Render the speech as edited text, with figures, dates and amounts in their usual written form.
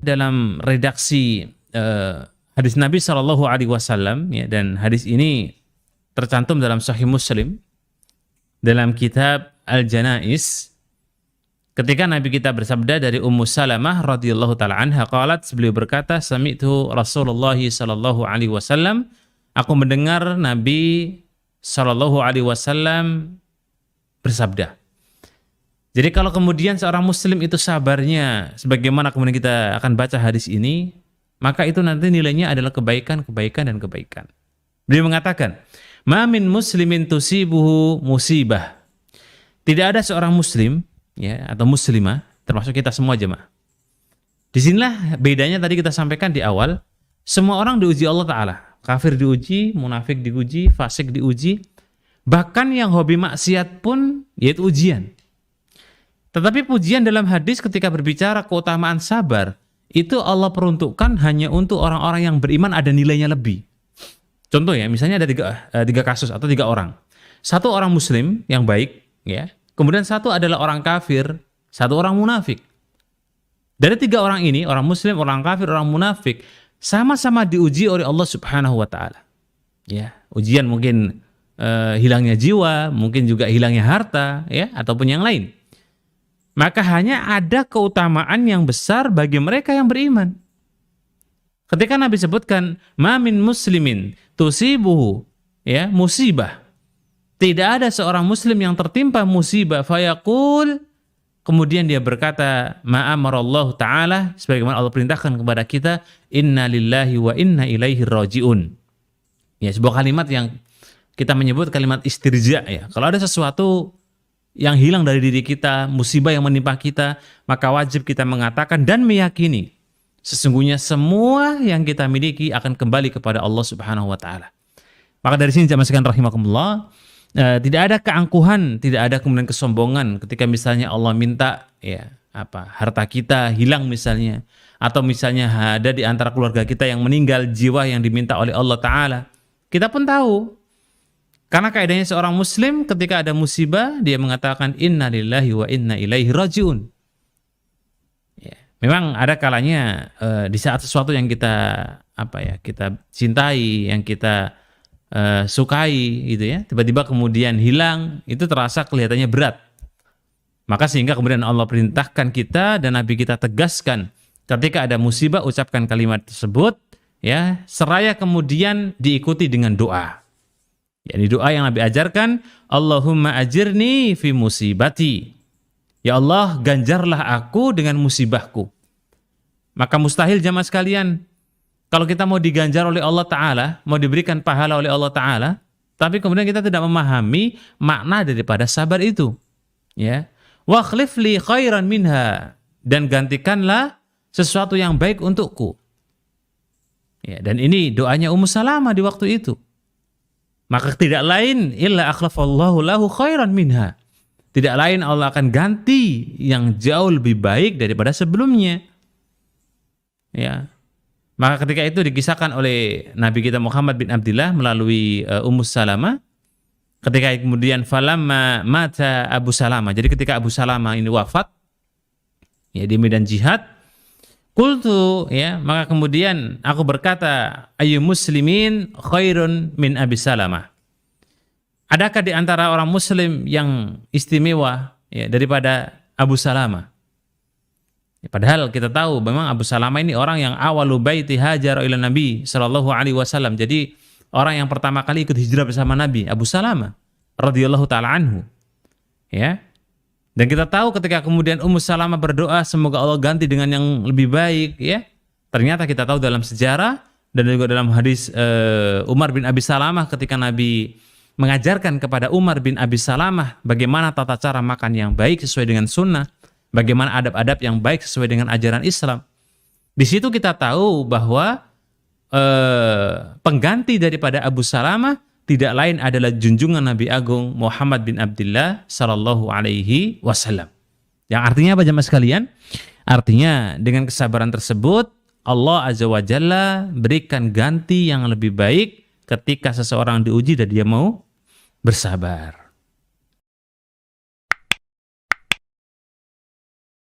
dalam redaksi hadis Nabi Shallallahu Alaihi Wasallam, ya, dan hadis ini tercantum dalam Sahih Muslim dalam kitab Al-Janaiz. Ketika Nabi kita bersabda dari Ummu Salamah radhiyallahu taala anha, qalat, beliau berkata, sami'tu Rasulullah sallallahu alaihi wasallam, aku mendengar Nabi sallallahu alaihi wasallam bersabda. Jadi kalau kemudian seorang muslim itu sabarnya sebagaimana kemudian kita akan baca hadis ini, maka itu nanti nilainya adalah kebaikan, kebaikan, dan kebaikan. Beliau mengatakan, ma min muslimin tusibuhu musibah. Tidak ada seorang muslim, ya, atau muslimah, termasuk kita semua jemaah. Disinilah bedanya tadi kita sampaikan di awal, semua orang diuji Allah Ta'ala. Kafir diuji, munafik diuji, fasik diuji, bahkan yang hobi maksiat pun yaitu ujian. Tetapi pujian dalam hadis ketika berbicara keutamaan sabar, itu Allah peruntukkan hanya untuk orang-orang yang beriman, ada nilainya lebih. Contoh ya, misalnya ada tiga kasus atau 3 orang. Satu orang muslim yang baik, ya. Kemudian satu adalah orang kafir, satu orang munafik. Dari 3 orang ini, orang muslim, orang kafir, orang munafik, sama-sama diuji oleh Allah Subhanahu wa Ta'ala. Ya, ujian mungkin hilangnya jiwa, mungkin juga hilangnya harta, ya, ataupun yang lain. Maka hanya ada keutamaan yang besar bagi mereka yang beriman. Ketika Nabi sebutkan ma min muslimin tusibuhu, ya, musibah. Tidak ada seorang muslim yang tertimpa musibah fayaqul, kemudian dia berkata ma amarallahu taala, sebagaimana Allah perintahkan kepada kita, inna lillahi wa inna ilaihi rajiun. Ya, sebuah kalimat yang kita menyebut kalimat istirja, ya. Kalau ada sesuatu yang hilang dari diri kita, musibah yang menimpa kita, maka wajib kita mengatakan dan meyakini sesungguhnya semua yang kita miliki akan kembali kepada Allah Subhanahu wa Ta'ala. Maka dari sini jamaah sekalian rahimakumullah, tidak ada keangkuhan, tidak ada kemudian kesombongan ketika misalnya Allah minta, ya, harta kita hilang misalnya, atau misalnya ada di antara keluarga kita yang meninggal, jiwa yang diminta oleh Allah Ta'ala. Kita pun tahu, karena kaidahnya seorang muslim ketika ada musibah dia mengatakan inna lillahi wa inna ilaihi rajiun. Ya, memang ada kalanya di saat sesuatu yang kita kita cintai, yang kita sukai gitu ya, tiba-tiba kemudian hilang, itu terasa kelihatannya berat. Maka sehingga kemudian Allah perintahkan kita dan Nabi kita tegaskan, ketika ada musibah ucapkan kalimat tersebut, ya, seraya kemudian diikuti dengan doa. Yani doa yang Nabi ajarkan, Allahumma ajirni fi musibati. Ya Allah, ganjarlah aku dengan musibahku. Maka mustahil jamaah sekalian, kalau kita mau diganjar oleh Allah Ta'ala, mau diberikan pahala oleh Allah Ta'ala, tapi kemudian kita tidak memahami makna daripada sabar itu. Ya. Wa khlifli khairan minha. Dan gantikanlah sesuatu yang baik untukku. Ya, dan ini doanya Ummu Salamah di waktu itu. Maka tidak lain illa akhlafallahu lahu khairan minha. Tidak lain Allah akan ganti yang jauh lebih baik daripada sebelumnya. Ya. Maka ketika itu dikisahkan oleh Nabi kita Muhammad bin Abdullah melalui Ummu Salamah, ketika kemudian falamma mata Abu Salamah. Jadi ketika Abu Salamah ini wafat, ya, di medan jihad, qultu, ya, maka kemudian aku berkata, ayyu muslimin khairun min Abi Salamah. Adakah di antara orang muslim yang istimewa, ya, daripada Abu Salamah? Ya, padahal kita tahu memang Abu Salamah ini orang yang awalu baiti hajar ila Nabi sallallahu alaihi wasallam. Jadi orang yang pertama kali ikut hijrah bersama Nabi, Abu Salamah radhiyallahu taala anhu. Ya. Dan kita tahu ketika kemudian Ummu Salamah berdoa semoga Allah ganti dengan yang lebih baik, ya. Ternyata kita tahu dalam sejarah dan juga dalam hadis Umar bin Abi Salamah ketika Nabi mengajarkan kepada Umar bin Abi Salamah bagaimana tata cara makan yang baik sesuai dengan sunnah, bagaimana adab-adab yang baik sesuai dengan ajaran Islam. Di situ kita tahu bahwa pengganti daripada Abu Salamah tidak lain adalah junjungan Nabi Agung Muhammad bin Abdullah sallallahu alaihi wasallam. Yang artinya apa jemaah sekalian? Artinya dengan kesabaran tersebut Allah Azza wa Jalla berikan ganti yang lebih baik ketika seseorang diuji dan dia mau bersabar.